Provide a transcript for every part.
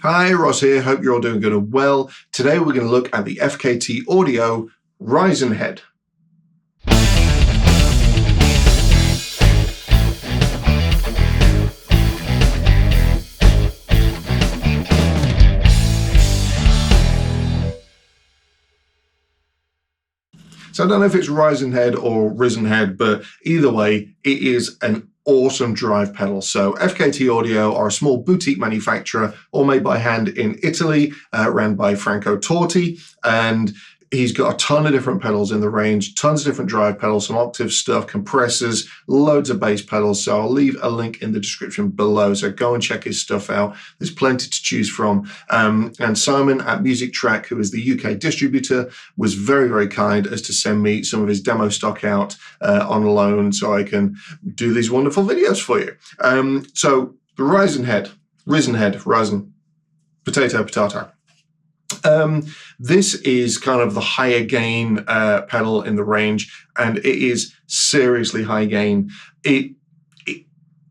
Hi, Ross here. Hope you're all doing good and well. Today we're going to look at the FKT Audio Risen Head. So I don't know if it's Risen Head or Risen Head, but either way, it is an awesome drive pedal. So FKT Audio are a small boutique manufacturer, all made by hand in Italy, ran by Franco Torti, and he's got a ton of different pedals in the range, tons of different drive pedals, some octave stuff, compressors, loads of bass pedals. So I'll leave a link in the description below. So go and check his stuff out. There's plenty to choose from. And Simon at Musictrack, who is the UK distributor, was very, very kind as to send me some of his demo stock out on loan so I can do these wonderful videos for you. So the Risen Head, potato. This is kind of the higher gain pedal in the range, and it is seriously high gain.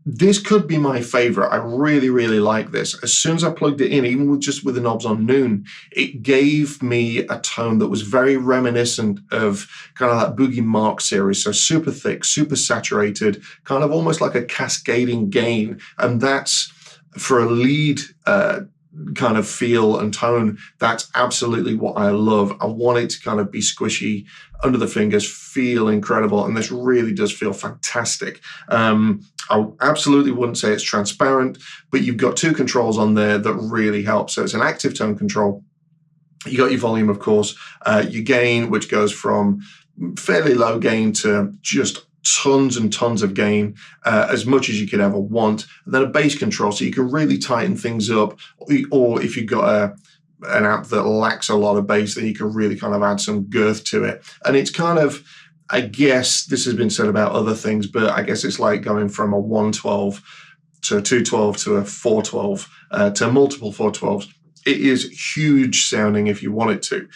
This could be my favorite. I really, really like this. As soon as I plugged it in, even with the knobs on noon, it gave me a tone that was very reminiscent of kind of that Boogie Mark series. So super thick, super saturated, kind of almost like a cascading gain. And that's for a lead kind of feel and tone, that's absolutely what I love. I want it to kind of be squishy under the fingers, feel incredible, and this really does feel fantastic. I absolutely wouldn't say it's transparent, but you've got two controls on there that really help. So it's an active tone control. You got your volume, of course, your gain, which goes from fairly low gain to just tons and tons of gain, as much as you could ever want. And then a bass control, so you can really tighten things up. Or if you've got an amp that lacks a lot of bass, then you can really kind of add some girth to it. And it's kind of, I guess this has been said about other things, but I guess it's like going from a 112 to a 212 to a 412 to multiple 412s. It is huge sounding if you want it to.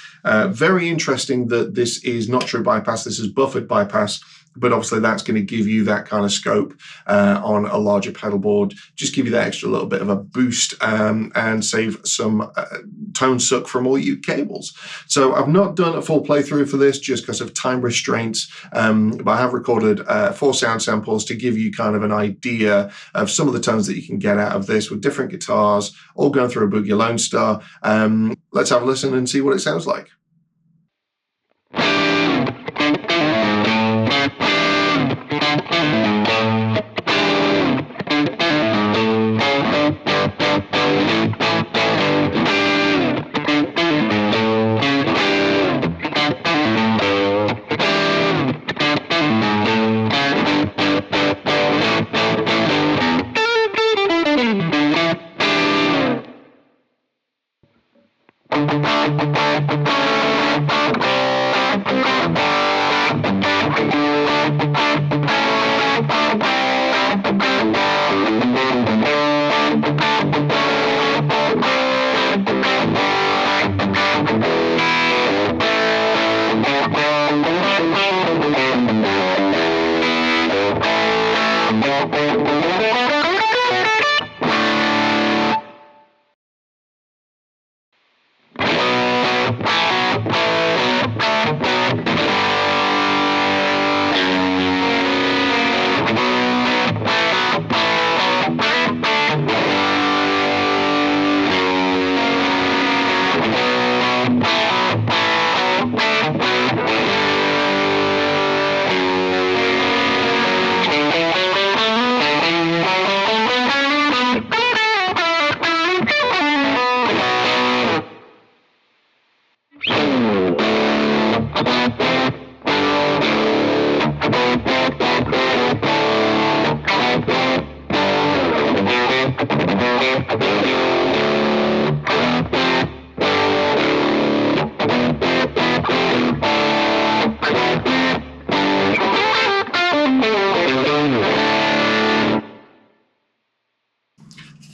Very interesting that this is not true bypass, this is buffered bypass, but obviously that's going to give you that kind of scope on a larger pedal board, just give you that extra little bit of a boost and save some tone suck from all you cables. So I've not done a full playthrough for this just because of time restraints, but I have recorded 4 sound samples to give you kind of an idea of some of the tones that you can get out of this with different guitars, all going through a Boogie Lone Star. Let's have a listen and see what it sounds like.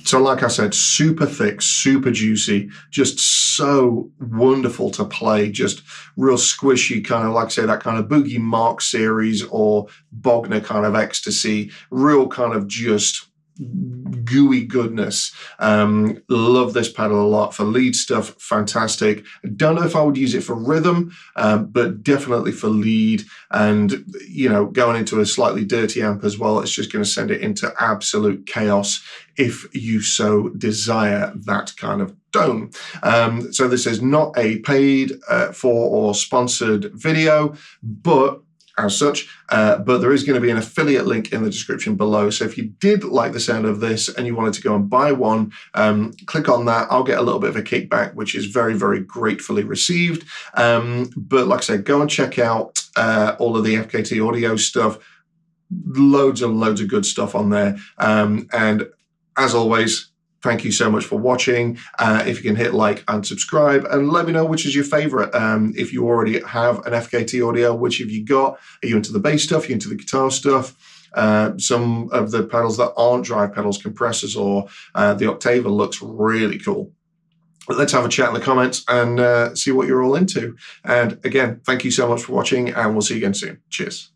So like I said, super thick, super juicy, just so wonderful to play, just real squishy, kind of like I say, that kind of Boogie Mark series or Bogner kind of ecstasy, real kind of just gooey goodness. Love this pedal a lot for lead stuff. Fantastic. Don't know if I would use it for rhythm, but definitely for lead, and going into a slightly dirty amp as well, it's just going to send it into absolute chaos if you so desire that kind of tone. So this is not a paid for or sponsored video, but as such, but there is going to be an affiliate link in the description below. So if you did like the sound of this and you wanted to go and buy one, click on that. I'll get a little bit of a kickback, which is very, very gratefully received. But like I said, go and check out all of the FKT Audio stuff. Loads and loads of good stuff on there. And as always, thank you so much for watching. If you can hit like and subscribe, and let me know which is your favorite. If you already have an FKT Audio, which have you got? Are you into the bass stuff? Are you into the guitar stuff? Some of the pedals that aren't drive pedals, compressors, or the Octaver looks really cool. But let's have a chat in the comments and see what you're all into. And again, thank you so much for watching, and we'll see you again soon. Cheers.